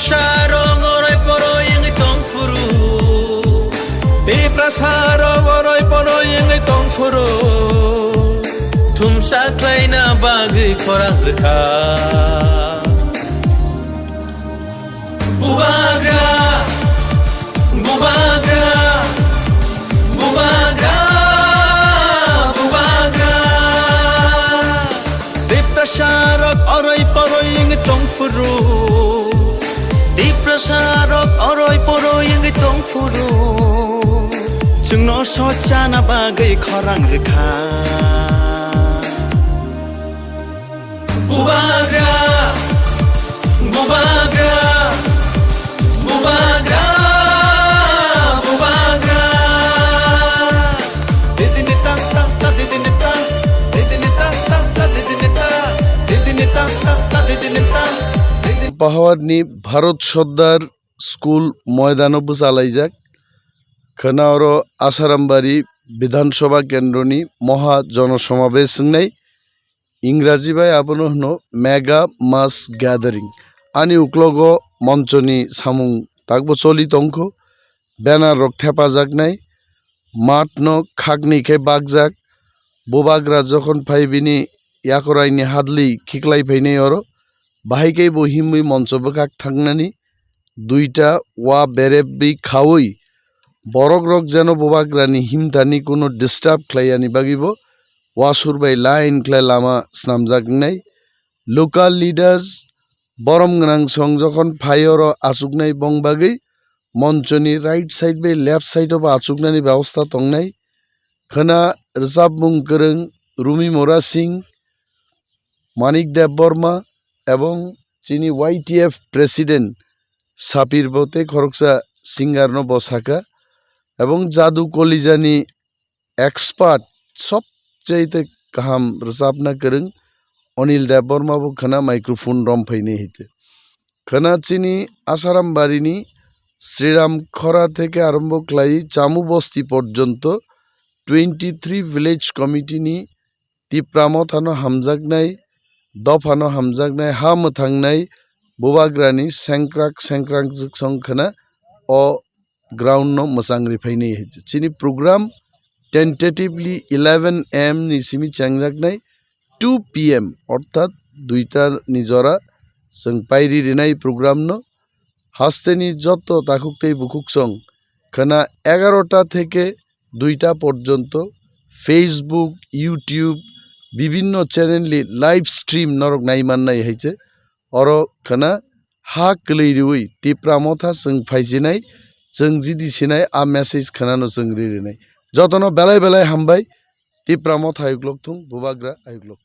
prasarong oroy poroy ang itong furu. Di prasarong oroy poroy ang itong furu. Tumsaklay na bagay korang rekha. Bubagra, bubagra, bubagra, bubagra. Di prasarong oroy poroy ang itong furu. Di prasarong oroy poroy ang itong furu. Jungno socha na bagay korang rekha. Bubagra, bubagra, bubagra, bubagra. Didinita, ta didinita, didinita, ta didinita, didinita, ta didinita. পাহাড়নি Bharat Sardar school ময়দানব চালাইজাক খানাওর আসারামবাড়ি বিধানসভা কেন্দ্রনি মহা জনসমাবেশ নাই ইংরাজি by আবনো হনো মেগা মাস গ্যাদারিং আনি উকলগ মঞ্চনি সামুং তাকবো চলিত অঙ্ক ব্যানার রক থেপা যাক নাই মাঠ ন খাগনি খে বাগ যাক বোবাগরা যখন ফাইবিনি ইয়াকরাইনি হাদলি খিকলাই ফাইনাই অর বাহিকেই বহিমুই মঞ্চব কাক থাকনানি দুইটা ওয়া বেরেবি খাওই বরক রক যেন বোবাগ্রানি হিমতানি কোনো ডিস্টার্ব খ্লাইয়ানি বাগিব ওয়াসুর বাই লাইন খ্লাই লামা স্নামজাক নাই লোকাল লিডার্স বরম গনাং সং যখন ফাইয়র আচুক নাই বং বাগৈ মঞ্চনি রাইট সাইড বাই লেফট সাইড বা আচুকনানি ব্যবস্থা তং নাই খানা রিজার্ভ মুং করং রুমি মোরা সিং মানিক দেব বর্মা এবং চিনি ওয়াইটিএফ প্রেসিডেন্ট সাপির বতে খরকসা সিঙ্গার ন বসাকা এবং জাদু কলিজানি এক্সপার্ট সবচাইতে কাহাম রসাবনা করং অনিল দেব বর্মাবো খানা মাইক্রোফোন রম ফাইনে হইতে খানা চিনি আসারাম বাড়িনি শ্রীরাম খরা থেকে আরম্ভ ক্লাই চামু বস্তি পর্যন্ত 23 ভিলেজ কমিটিনি তিপ্রামথানো হামজাক নাই দফানো হামজাক নাই হাম থাংনাই বোবাগ্রানি সেংক্রাক সেংক্রাং সংখানা অ গ্রাউন্ড ন মসাংরি ফাইনে হইছে চিনি programme tentatively 11 AM ni simi changjak nai 2 PM অর্থাৎ দুইটার নিজরা সং পাইরি রিনাই প্রোগ্রাম ন হাস্তেনি যত তাকুকতেই বুকুক সং খানা 11টা থেকে 2টা পর্যন্ত ফেসবুক ইউটিউব বিভিন্ন চ্যানেল লাইভ স্ট্রিম নরক নাইমান নাই হইছে অর খানা হা কলैरुই তিপ্রামথা সং ফাইজিনাই जों जिदि सिनाय आ मेसेज खानानो जों रिरिनाय जतनो बेलाय बेलाय हामबाय तिप्रामथ आयुग्लक थुं बुबाग्रा आयुग्लक